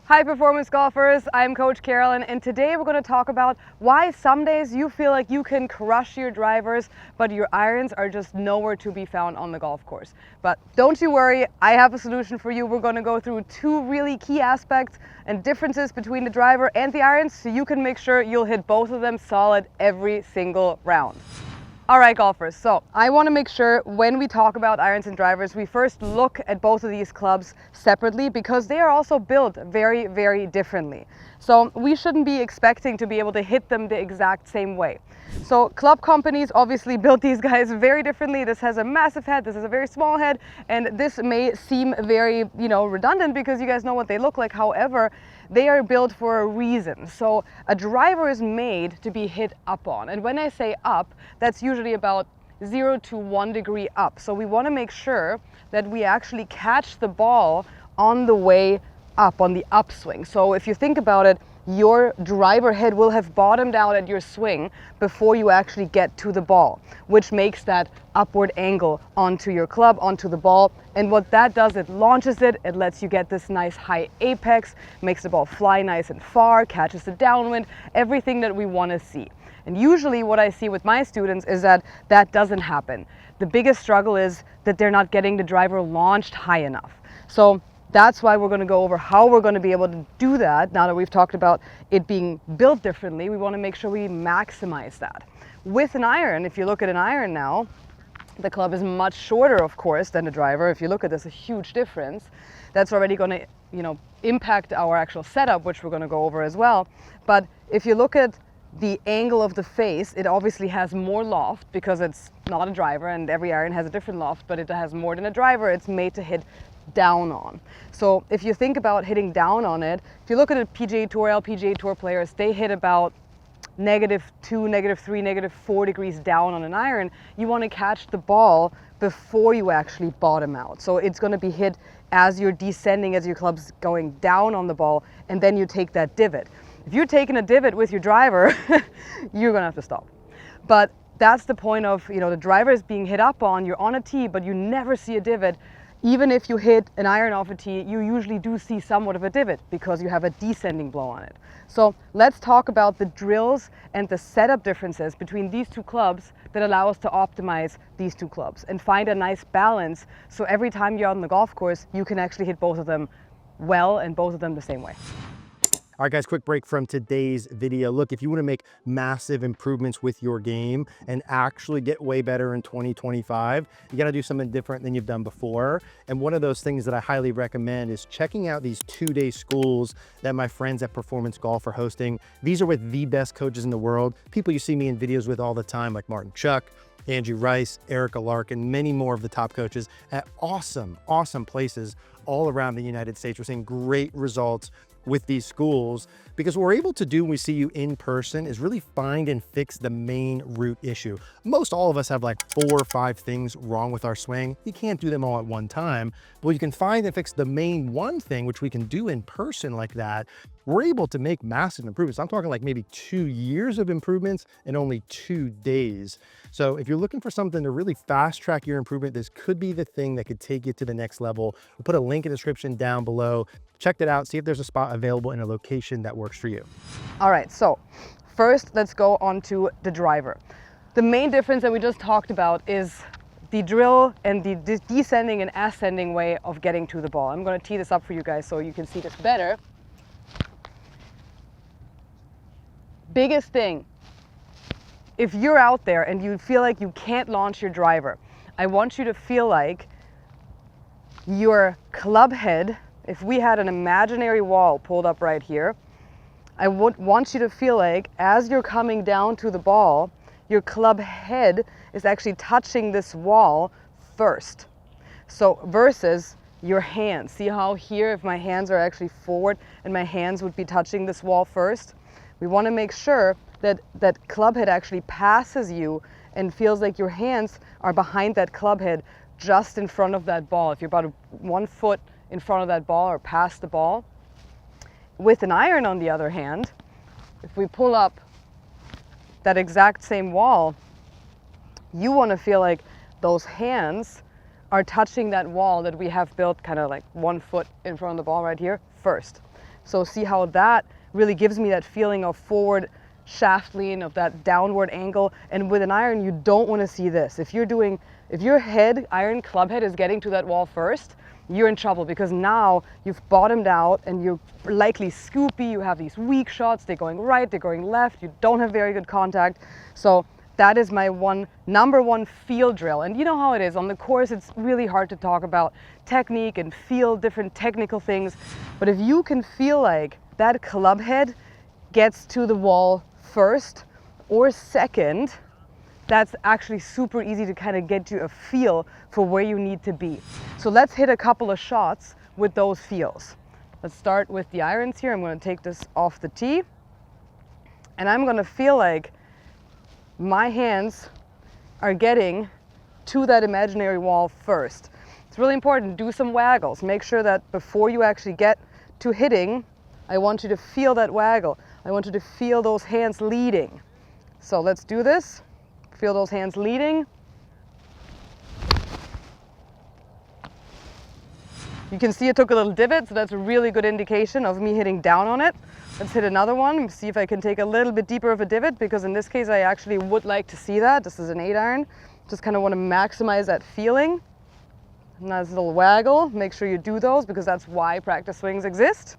Hi performance golfers, I'm Coach Carolin, and today we're going to talk about why some days you feel like you can crush your drivers, but your irons are just nowhere to be found on the golf course. But don't you worry, I have a solution for you. We're going to go through two really key aspects and differences between the driver and the irons so you can make sure you'll hit both of them solid every single round. All right, golfers, so I want to make sure when we talk about irons and drivers, we first look at both of these clubs separately because they are also built very, very differently. So we shouldn't be expecting to be able to hit them the exact same way. So club companies obviously built these guys very differently. This has a massive head, this has a very small head, and this may seem very, redundant because you guys know what they look like. However, they are built for a reason. So a driver is made to be hit up on. And when I say up, that's usually about 0 to 1 degree up. So we want to make sure that we actually catch the ball on the way up, on the upswing. So if you think about it, your driver head will have bottomed out at your swing before you actually get to the ball, which makes that upward angle onto your club, onto the ball. And what that does, it launches it, it lets you get this nice high apex, makes the ball fly nice and far, catches the downwind, everything that we want to see. And usually what I see with my students is that that doesn't happen. The biggest struggle is that they're not getting the driver launched high enough. So that's why we're going to go over how we're going to be able to do that. Now that we've talked about it being built differently, we want to make sure we maximize that. With an iron, if you look at an iron now, the club is much shorter, of course, than the driver. If you look at this, a huge difference. That's already going to, impact our actual setup, which we're going to go over as well. But if you look at the angle of the face, it obviously has more loft because it's not a driver, and every iron has a different loft, but it has more than a driver. It's made to hit down on. So if you think about hitting down on it, if you look at a PGA Tour, LPGA Tour players, they hit about -2, -3, -4 degrees down on an iron. You want to catch the ball before you actually bottom out. So it's going to be hit as you're descending, as your club's going down on the ball, and then you take that divot. If you're taking a divot with your driver, you're going to have to stop. But that's the point of, the driver is being hit up on, you're on a tee, but you never see a divot. Even if you hit an iron off a tee, you usually do see somewhat of a divot because you have a descending blow on it. So let's talk about the drills and the setup differences between these two clubs that allow us to optimize these two clubs and find a nice balance so every time you're on the golf course, you can actually hit both of them well and both of them the same way. All right, guys, quick break from today's video. Look, if you want to make massive improvements with your game and actually get way better in 2025, you got to do something different than you've done before. And one of those things that I highly recommend is checking out these 2-day schools that my friends at Performance Golf are hosting. These are with the best coaches in the world, people you see me in videos with all the time, like Martin Chuck, Andrew Rice, Erica Larkin, many more of the top coaches at awesome places all around the United States. We're seeing great results with these schools because what we're able to do when we see you in person is really find and fix the main root issue. Most all of us have like 4 or 5 things wrong with our swing. You can't do them all at one time, but you can find and fix the main one thing, which we can do in person like that. We're able to make massive improvements. I'm talking like maybe 2 years of improvements in only 2 days. So if you're looking for something to really fast track your improvement, this could be the thing that could take you to the next level. We'll put a link in the description down below. Check that out, see if there's a spot available in a location that works for you. All right, so first let's go on to the driver. The main difference that we just talked about is the drill and the descending and ascending way of getting to the ball. I'm going to tee this up for you guys so you can see this better. Biggest thing, if you're out there and you feel like you can't launch your driver, I want you to feel like your club head, if we had an imaginary wall pulled up right here, I would want you to feel like as you're coming down to the ball, your club head is actually touching this wall first. So versus your hands. See how here, if my hands are actually forward and my hands would be touching this wall first? We want to make sure that that club head actually passes you and feels like your hands are behind that club head just in front of that ball. If you're about 1 foot in front of that ball or past the ball. With an iron, on the other hand, if we pull up that exact same wall, you want to feel like those hands are touching that wall that we have built kind of like 1 foot in front of the ball right here first. So see how that really gives me that feeling of forward shaft lean, of that downward angle. And with an iron, you don't want to see this. If your head, iron club head, is getting to that wall first, you're in trouble, because now you've bottomed out and you're likely scoopy. You have these weak shots. They're going right, they're going left. You don't have very good contact. So that is my number one feel drill. And you know how it is on the course, it's really hard to talk about technique and feel different technical things. But if you can feel like that club head gets to the wall first or second, that's actually super easy to kind of get you a feel for where you need to be. So let's hit a couple of shots with those feels. Let's start with the irons here. I'm going to take this off the tee, and I'm going to feel like my hands are getting to that imaginary wall first. It's really important. Do some waggles. Make sure that before you actually get to hitting, I want you to feel that waggle. I want you to feel those hands leading. So let's do this. Feel those hands leading. You can see it took a little divot, so that's a really good indication of me hitting down on it. Let's hit another one, see if I can take a little bit deeper of a divot, because in this case I actually would like to see that. This is an 8 iron. Just kind of want to maximize that feeling. Nice little waggle. Make sure you do those, because that's why practice swings exist.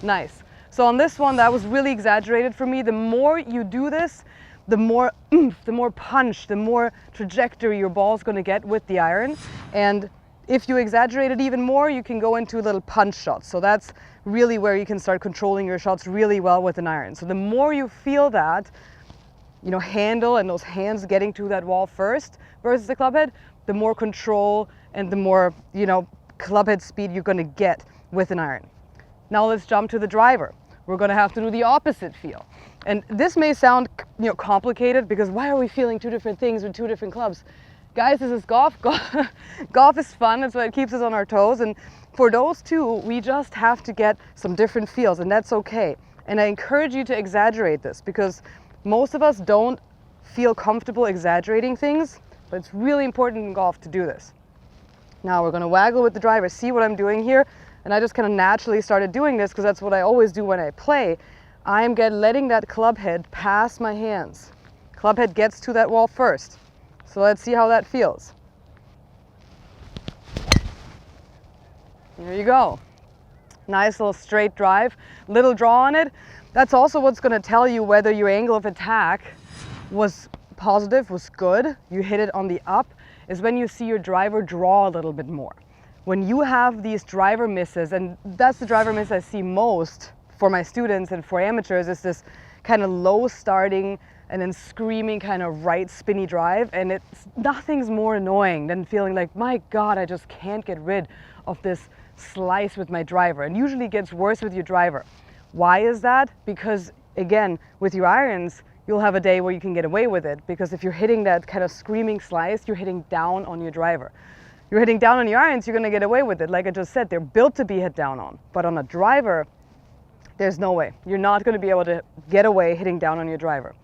Nice. So on this one, that was really exaggerated for me. The more you do this, the more oomph, the more punch, the more trajectory your ball's going to get with the iron. And if you exaggerate it even more, you can go into little punch shots. So that's really where you can start controlling your shots really well with an iron. So the more you feel that, handle and those hands getting to that wall first versus the club head, the more control and the more, club head speed you're going to get with an iron. Now let's jump to the driver. We're going to have to do the opposite feel. And this may sound, complicated, because why are we feeling two different things with two different clubs? Guys, this is golf. Golf is fun. That's why it keeps us on our toes. And for those two, we just have to get some different feels, and that's okay. And I encourage you to exaggerate this, because most of us don't feel comfortable exaggerating things, but it's really important in golf to do this. Now we're going to waggle with the driver. See what I'm doing here? And I just kind of naturally started doing this, because that's what I always do when I play. I'm letting that club head pass my hands. Club head gets to that wall first. So let's see how that feels. There you go. Nice little straight drive, little draw on it. That's also what's going to tell you whether your angle of attack was positive, was good. You hit it on the up, is when you see your driver draw a little bit more. When you have these driver misses, and that's the driver miss I see most for my students and for amateurs, is this kind of low starting and then screaming kind of right spinny drive. And nothing's more annoying than feeling like, my God, I just can't get rid of this slice with my driver. And usually it gets worse with your driver. Why is that? Because again, with your irons, you'll have a day where you can get away with it, because if you're hitting that kind of screaming slice, you're hitting down on your driver. You're hitting down on your irons, you're going to get away with it. Like I just said, they're built to be hit down on. But on a driver, there's no way. You're not going to be able to get away hitting down on your driver.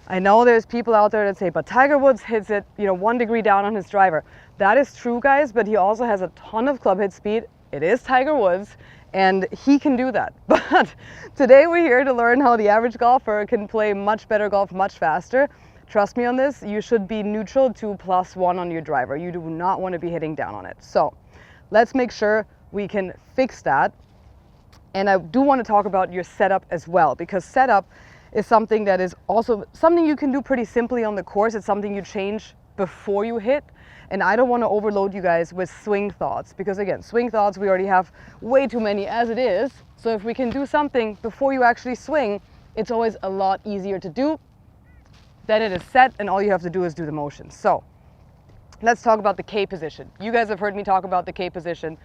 I know there's people out there that say, but Tiger Woods hits it, 1 degree down on his driver. That is true, guys, but he also has a ton of club head speed. It is Tiger Woods, and he can do that. But today we're here to learn how the average golfer can play much better golf much faster. Trust me on this, you should be neutral to +1 on your driver. You do not want to be hitting down on it. So let's make sure we can fix that. And I do want to talk about your setup as well, because setup is something that is also something you can do pretty simply on the course. It's something you change before you hit. And I don't want to overload you guys with swing thoughts, because again, swing thoughts, we already have way too many as it is. So if we can do something before you actually swing, it's always a lot easier to do. Then it is set, and all you have to do is do the motion. So let's talk about the K position. You guys have heard me talk about the K position,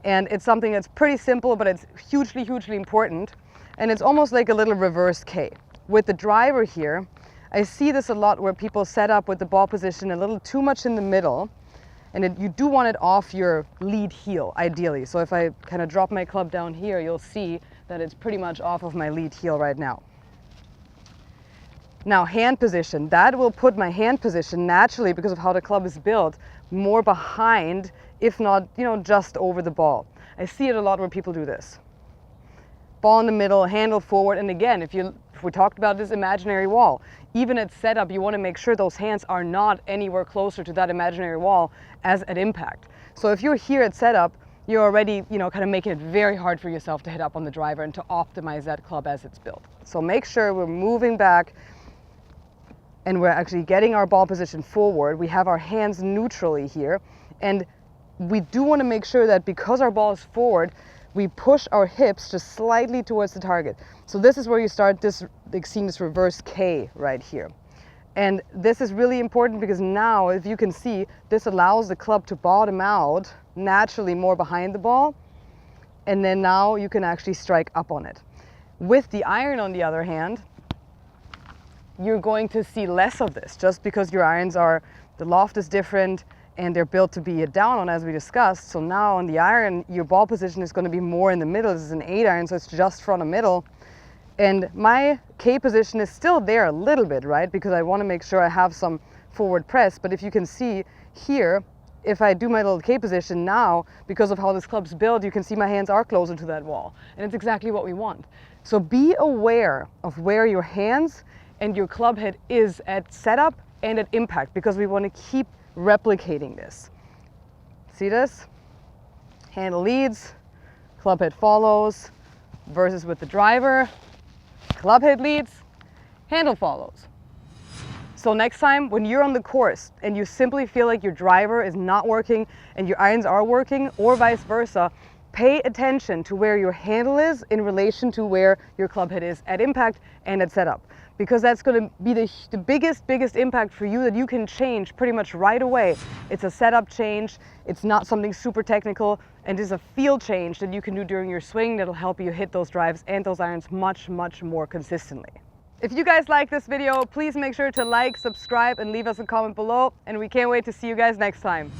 and it's something that's pretty simple, but it's hugely, hugely important. And it's almost like a little reverse K. With the driver here, I see this a lot where people set up with the ball position a little too much in the middle, and you do want it off your lead heel, ideally. So if I kind of drop my club down here, you'll see that it's pretty much off of my lead heel right now. Now, hand position, that will put my hand position naturally, because of how the club is built, more behind, if not, just over the ball. I see it a lot where people do this. Ball in the middle, handle forward, and again, if we talked about this imaginary wall, even at setup, you want to make sure those hands are not anywhere closer to that imaginary wall as at impact. So if you're here at setup, you're already, kind of making it very hard for yourself to hit up on the driver and to optimize that club as it's built. So make sure we're moving back and we're actually getting our ball position forward. We have our hands neutrally here, and we do want to make sure that because our ball is forward, we push our hips just slightly towards the target. So this is where you start this, seeing this reverse K right here. And this is really important because now, if you can see, this allows the club to bottom out naturally more behind the ball. And then now you can actually strike up on it. With the iron, on the other hand, you're going to see less of this just because your irons the loft is different and they're built to be down on, as we discussed. So now on the iron, your ball position is going to be more in the middle. This is an 8 iron, so it's just front of middle. And my K position is still there a little bit, right? Because I want to make sure I have some forward press. But if you can see here, if I do my little K position now, because of how this club's built, you can see my hands are closer to that wall. And it's exactly what we want. So be aware of where your hands and your club head is at setup and at impact, because we want to keep replicating this. See this? Handle leads, club head follows, versus with the driver, club head leads, handle follows. So next time when you're on the course and you simply feel like your driver is not working and your irons are working, or vice versa, pay attention to where your handle is in relation to where your club head is at impact and at setup. Because that's going to be the biggest impact for you that you can change pretty much right away. It's a setup change, it's not something super technical, and it's a feel change that you can do during your swing that'll help you hit those drives and those irons much more consistently. If you guys like this video, please make sure to like, subscribe, and leave us a comment below, and we can't wait to see you guys next time.